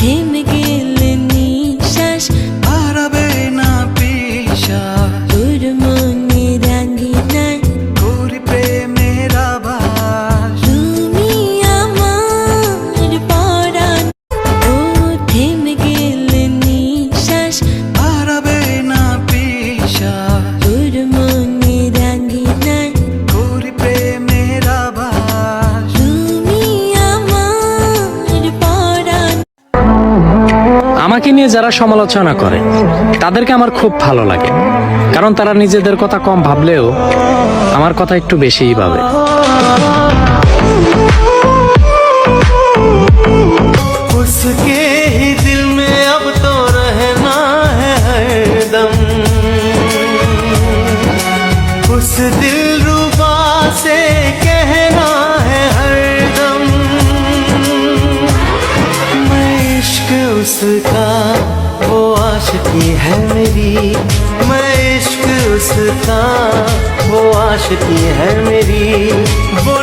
থেমে গেলে নিঃশ্বাস হারাবে না বিশ্বাস তোর মনে রাঙিনায় করি প্রেমের আভাস তুমি আমার পরাণ ও থেমে গেলে নিঃশ্বাস হারাবে না বিশ্বাস তোর মনে রাঙিনায় করি প্রেমের আভাস তুমি আমার পরাণ। আমাকে নিয়ে যারা সমালোচনা করে তাদেরকে আমার খুব ভালো লাগে, কারণ তারা নিজেদের কথা কম ভাবলেও আমার কথা একটু বেশিই ভাবে। उसके ही दिल में अब तो रहना है हरदम उस दिलरुबा से कहना है हरदम मैं इश्क उसका वो आशिकी है मेरी मैं इश्क उसका वो आशिकी है मेरी वो